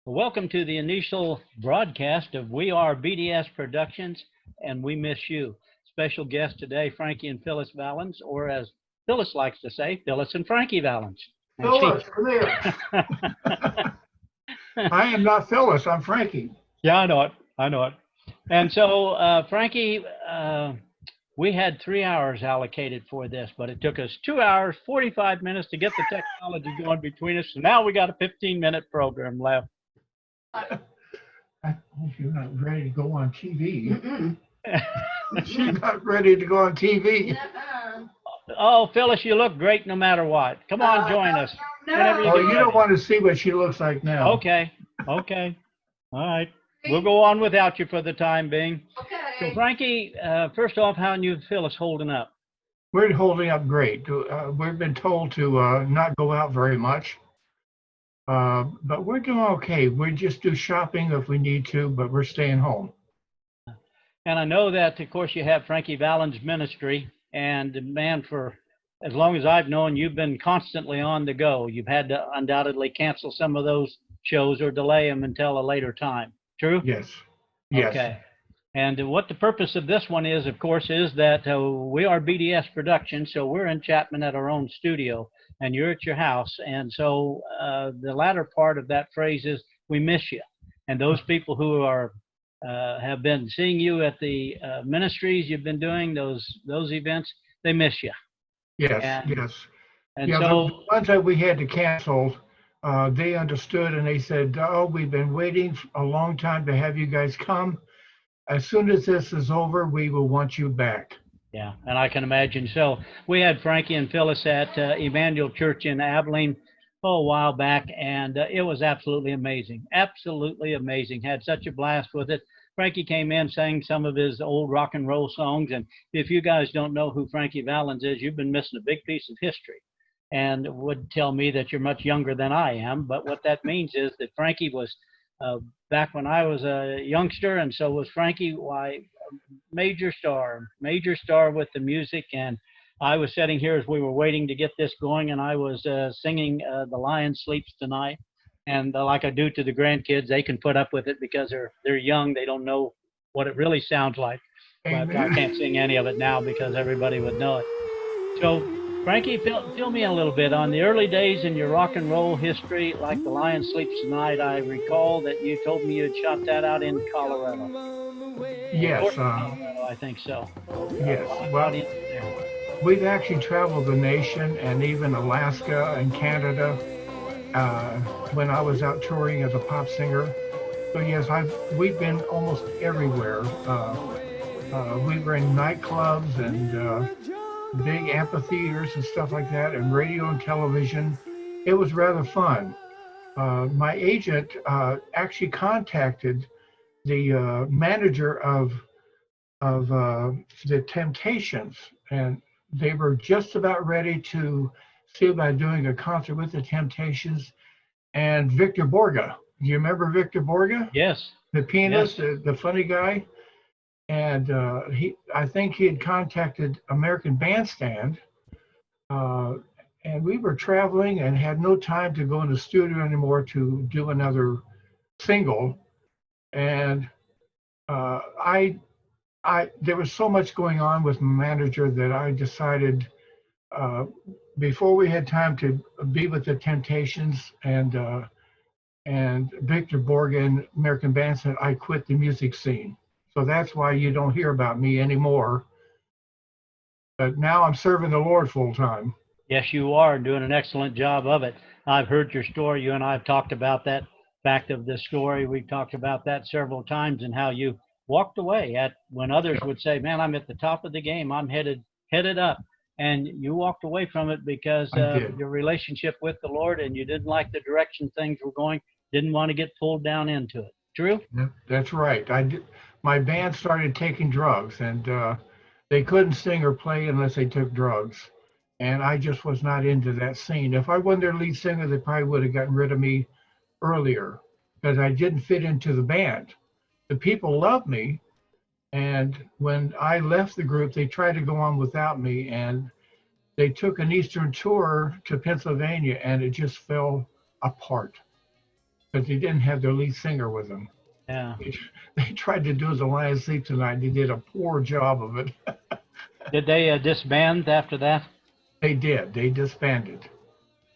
Welcome to the initial broadcast of We Are BDS Productions, and we miss you. Special guest today, Frankie and Phyllis Valens, or as Phyllis likes to say, Phyllis and Frankie Valens. Phyllis, come here. I am not Phyllis, I'm Frankie. Yeah, I know it. I know it. And so, Frankie, we had 3 hours allocated for this, but it took us 2 hours, 45 minutes to get the technology going between us. So now we got a 15-minute program left. I hope you're not ready to go on TV. She's not ready to go on TV. Oh, Phyllis, you look great no matter what. Come on, join us. Oh, you don't want to see what she looks like now. Okay. All right. We'll go on without you for the time being. Okay. So, Frankie, first off, how are you and Phyllis holding up? We're holding up great. We've been told to not go out very much. But we're doing okay. We just do shopping if we need to, but we're staying home. And I know that, of course, you have Frankie Valens Ministry, and man, for as long as I've known, you've been constantly on the go. You've had to undoubtedly cancel some of those shows or delay them until a later time. True? Yes. Yes. Okay. And what the purpose of this one is, of course, is that we are BDS Productions, so we're in Chapman at our own studio, and you're at your house. And so the latter part of that phrase is, we miss you. And those people who are have been seeing you at the ministries you've been doing, those events, they miss you. Yes, yes. And yeah, so the ones that we had to cancel, they understood and they said, oh, we've been waiting a long time to have you guys come. As soon as this is over, we will want you back. Yeah, and I can imagine. So we had Frankie and Phyllis at Emmanuel Church in Abilene a while back, and it was absolutely amazing. Absolutely amazing. Had such a blast with it. Frankie came in, sang some of his old rock and roll songs, and if you guys don't know who Frankie Valens is, you've been missing a big piece of history. And it would tell me that you're much younger than I am, but what that means is that Frankie was back when I was a youngster, and so was Frankie. Why, major star with the music. And I was sitting here as we were waiting to get this going, and I was singing The Lion Sleeps Tonight. And like I do to the grandkids, they can put up with it because they're young. They don't know what it really sounds like. But I can't sing any of it now because everybody would know it. So, Frankie, fill me a little bit on the early days in your rock and roll history, like The Lion Sleeps Tonight. I recall that you told me you had shot that out in Colorado. Yes. Colorado, I think so. Yes. Well, we've actually traveled the nation and even Alaska and Canada when I was out touring as a pop singer. So yes, we've been almost everywhere. We were in nightclubs and big amphitheaters and stuff like that, and radio and television. It was rather fun. My agent actually contacted the manager of the Temptations, and they were just about ready to see about doing a concert with the Temptations and Victor Borge. Do you remember Victor Borge? Yes. The pianist, yes. The funny guy. And I think he had contacted American Bandstand, and we were traveling and had no time to go in the studio anymore to do another single. And there was so much going on with my manager that I decided before we had time to be with the Temptations and Victor Borge and American Bandstand, I quit the music scene. So that's why you don't hear about me anymore. But now I'm serving the Lord full time. Yes, you are doing an excellent job of it. I've heard your story. You and I have talked about that fact of the story. We've talked about that several times and how you walked away at when others would say, man, I'm at the top of the game. I'm headed up. And you walked away from it because of your relationship with the Lord, and you didn't like the direction things were going, didn't want to get pulled down into it. True? That's right. My band started taking drugs, and they couldn't sing or play unless they took drugs. And I just was not into that scene. If I wasn't their lead singer, they probably would have gotten rid of me earlier because I didn't fit into the band. The people loved me, and when I left the group, they tried to go on without me, and they took an Eastern tour to Pennsylvania, and it just fell apart. but they didn't have their lead singer with them. Yeah. They tried to do The Lion Sleep Tonight. They did a poor job of it. Did they disband after that? They did. They disbanded.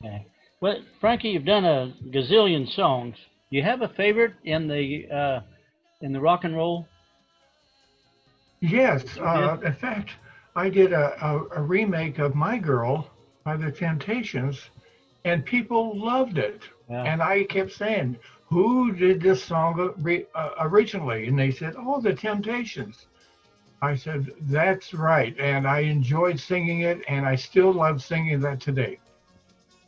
Okay. Well, Frankie, you've done a gazillion songs. Do you have a favorite in the rock and roll? Yes. Yeah. In fact, I did a remake of My Girl by the Temptations, and people loved it. Yeah. And I kept saying, who did this song originally? And they said, oh, the Temptations. I said, that's right. And I enjoyed singing it, and I still love singing that today.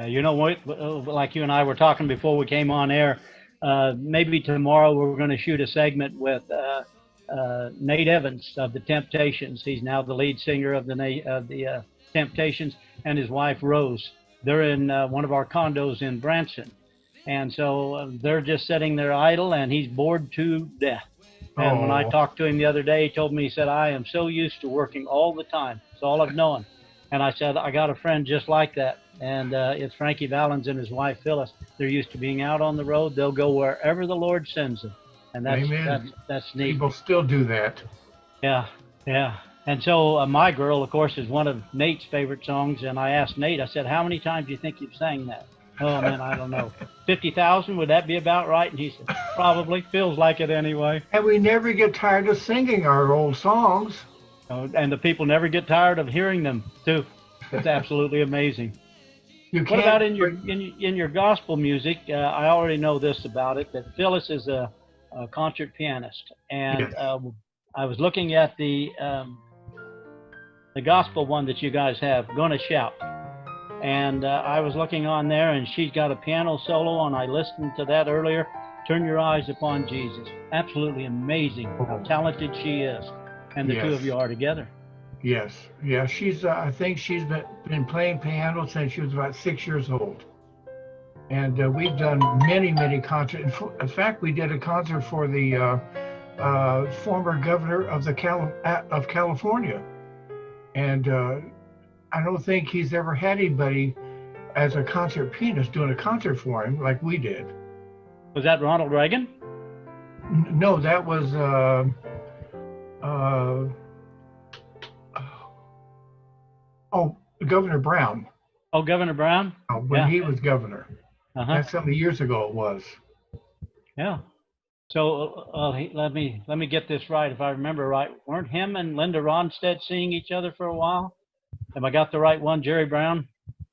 You know what? Like you and I were talking before we came on air, maybe tomorrow we're going to shoot a segment with Nate Evans of the Temptations. He's now the lead singer of the Temptations, and his wife Rose. They're in one of our condos in Branson, and so they're just sitting there idle, and he's bored to death. And when I talked to him the other day, he told me, he said, I am so used to working all the time. It's all I've known. And I said, I got a friend just like that. And it's Frankie Valens and his wife, Phyllis. They're used to being out on the road. They'll go wherever the Lord sends them. And that's neat. People still do that. Yeah, yeah. And so My Girl, of course, is one of Nate's favorite songs. And I asked Nate, I said, how many times do you think you've sang that? Oh, man, I don't know. 50,000, would that be about right? And he said, probably. Feels like it anyway. And we never get tired of singing our old songs. And the people never get tired of hearing them, too. It's absolutely amazing. What about in your gospel music? I already know this about it, that Phyllis is a concert pianist. And yes. I was looking at the gospel one that you guys have, Gonna Shout. And I was looking on there, and she's got a piano solo, and I listened to that earlier. Turn Your Eyes Upon Jesus. Absolutely amazing how talented she is. And the two of you are together. Yes. Yeah, she's, I think she's been playing piano since she was about 6 years old. And we've done many, many concerts. In fact, we did a concert for the former governor of of California. And I don't think he's ever had anybody as a concert pianist doing a concert for him like we did. Was that Ronald Reagan? No, that was Governor Brown. Oh, Governor Brown? When he was governor. That's how many years ago it was. Yeah. So let me get this right. If I remember right, weren't him and Linda Ronstadt seeing each other for a while? Have I got the right one, Jerry Brown?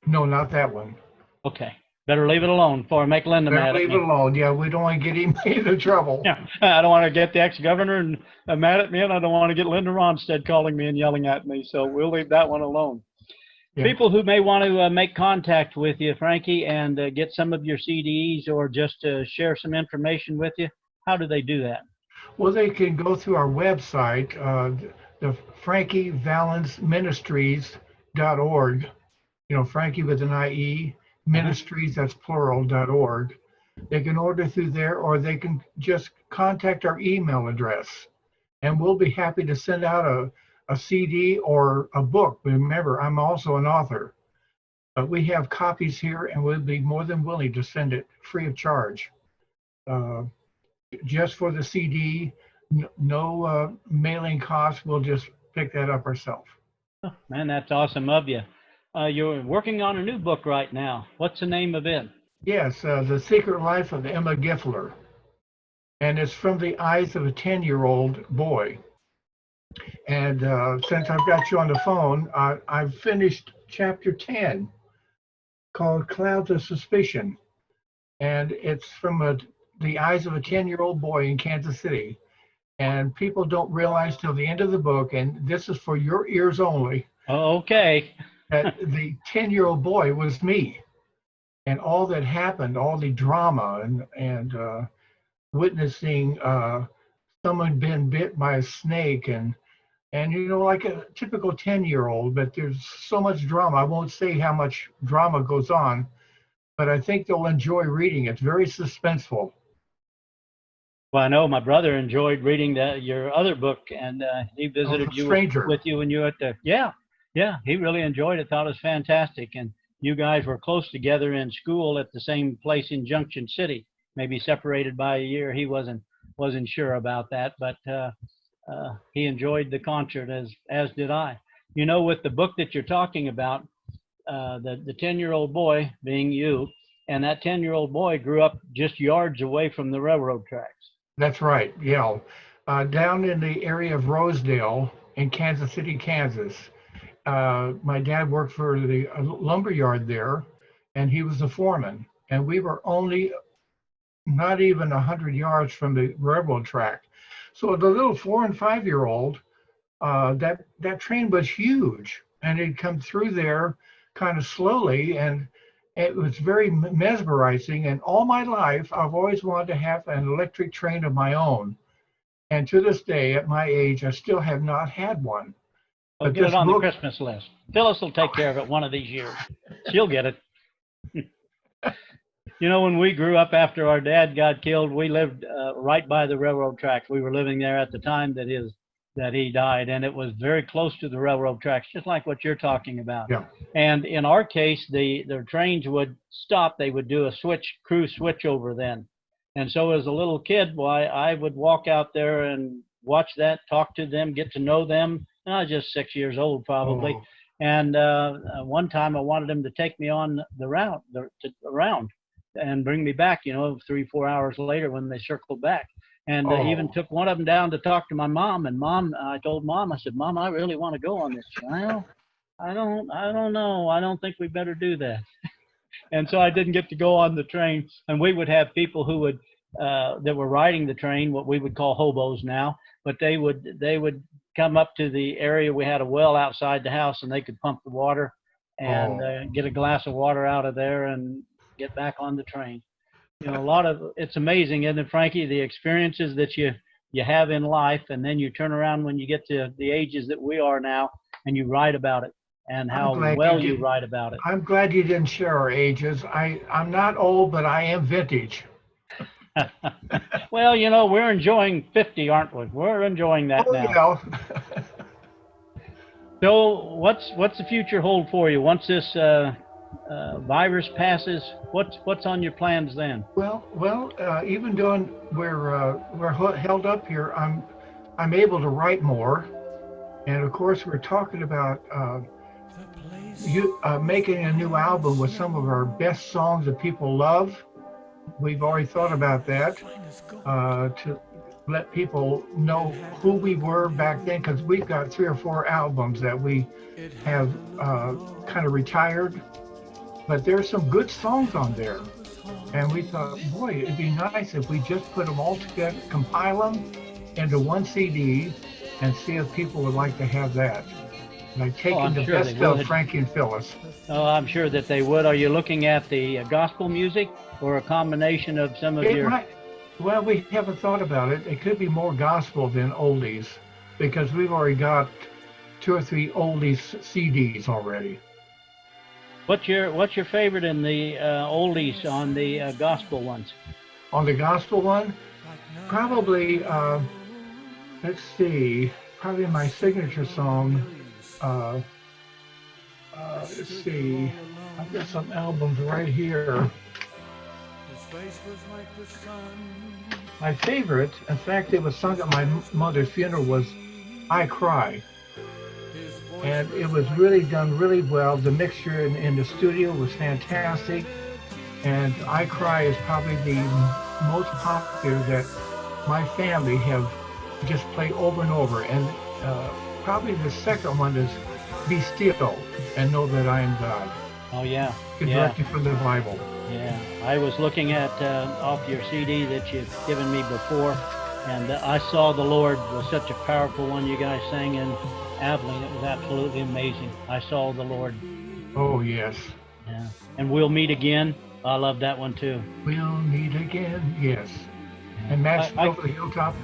No, not that one. Okay. Better leave it alone before I make Linda mad at me. Leave it alone. Yeah, we don't want to get him into trouble. Yeah, I don't want to get the ex-governor and mad at me, and I don't want to get Linda Ronstadt calling me and yelling at me. So we'll leave that one alone. Yeah. People who may want to make contact with you, Frankie, and get some of your CDs or just share some information with you, how do they do that? Well, they can go through our website, the Frankie Valens Ministries.org. You know, Frankie with an IE, Ministries, that's plural.org. They can order through there, or they can just contact our email address, and we'll be happy to send out a CD or a book. Remember, I'm also an author. But we have copies here, and we'll be more than willing to send it free of charge. Just for the CD, no mailing costs. We'll just pick that up ourselves. Oh, man, that's awesome of you. You're working on a new book right now. What's the name of it? Yes, The Secret Life of Emma Giffler. And it's from the eyes of a 10-year-old boy. And since I've got you on the phone, I've finished chapter 10, called Clouds of Suspicion. And it's from the eyes of a 10-year-old boy in Kansas City. And people don't realize till the end of the book, and this is for your ears only. Oh, okay. That the 10-year-old boy was me. And all that happened, all the drama and witnessing someone being bit by a snake and you know, like a typical 10-year-old, but there's so much drama. I won't say how much drama goes on, but I think they'll enjoy reading it. It's very suspenseful. Well, I know my brother enjoyed reading your other book, and he visited you with you when you were at the, yeah, he really enjoyed it, thought it was fantastic. And you guys were close together in school at the same place in Junction City. maybe separated by a year. He wasn't sure about that, but he enjoyed the concert as did I. You know, with the book that you're talking about, the 10-year-old boy being you, and that 10-year-old boy grew up just yards away from the railroad tracks. That's right. Yeah. Down in the area of Rosedale in Kansas City, Kansas. My dad worked for the lumber yard there, and he was the foreman. And we were only not even 100 yards from the railroad track. So the little 4 and 5-year-old, that train was huge, and it'd come through there kind of slowly, and it was very mesmerizing. And all my life, I've always wanted to have an electric train of my own. And to this day, at my age, I still have not had one. Well, get it on the Christmas list. Phyllis will take care of it one of these years. She'll get it. You know, when we grew up after our dad got killed, we lived right by the railroad tracks. We were living there at the time that he died, and it was very close to the railroad tracks, just like what you're talking about. Yeah. And in our case, the trains would stop. They would do a crew switch over then. And so as a little kid, why, I would walk out there and watch that, talk to them, get to know them. I was just 6 years old probably. Oh. And one time I wanted them to take me on the route around and bring me back, 3-4 hours later when they circled back. And even took one of them down to talk to my mom. And I told Mom, I said, Mom, I really want to go on this. Well, I don't know. I don't think we better do that. And so I didn't get to go on the train. And we would have people who would that were riding the train, what we would call hobos now, but they would come up to the area. We had a well outside the house, and they could pump the water and get a glass of water out of there and get back on the train. It's amazing, isn't it, Frankie, the experiences that you have in life, and then you turn around when you get to the ages that we are now, and you write about it, and how well you write about it. I'm glad you didn't share our ages. I'm not old, but I am vintage. Well, we're enjoying 50, aren't we? We're enjoying that now. Yeah. So what's the future hold for you once this virus passes? What's on your plans then? Well, even though we're held up here, I'm able to write more, and of course we're talking about making a new album with some of our best songs that people love. We've already thought about that to let people know who we were back then, because we've got 3 or 4 albums that we have kind of retired. But there's some good songs on there. And we thought, boy, it'd be nice if we just put them all together, compile them into one CD, and see if people would like to have that. Like taking the best of Frankie and Phyllis. Oh, I'm sure that they would. Are you looking at the gospel music or a combination of some of Well, we haven't thought about it. It could be more gospel than oldies, because we've already got 2 or 3 oldies CDs already. What's your favorite in the oldies on the gospel ones? On the gospel one, probably let's see, probably my signature song. Let's see, I've got some albums right here. My favorite, in fact, it was sung at my mother's funeral, was "I Cry." And it was really done really well. The mixture in the studio was fantastic. And "I Cry" is probably the most popular that my family have just played over and over. And probably the second one is "Be Still and Know That I Am God." Oh, yeah. Directly from the Bible. Yeah. I was looking at off your CD that you've given me before, and "I Saw the Lord" was such a powerful one you guys sang in Abilene. It was absolutely amazing. "I Saw the Lord." Oh, yes. Yeah. And "We'll Meet Again." I love that one too. We'll meet again, yes. Yeah. And "Match Over the Hilltop."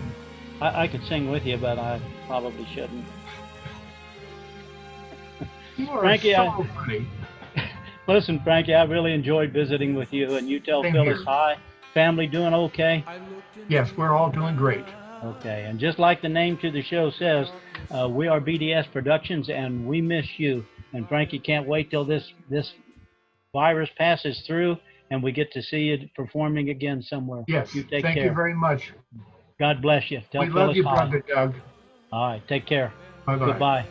I could sing with you, but I probably shouldn't. You are Frankie, so funny. Listen, Frankie, I really enjoyed visiting with you, and you tell Same Phyllis here. hi. Family doing okay? Yes, we're all doing great. Okay, and just like the name to the show says, we are BDS Productions, and we miss you. And Frankie can't wait till this virus passes through, and we get to see you performing again somewhere. Yes. You take Thank care. you very much. God bless you. Tell We Phyllis love you, hi. brother Doug. All right. Take care. Bye-bye. Goodbye.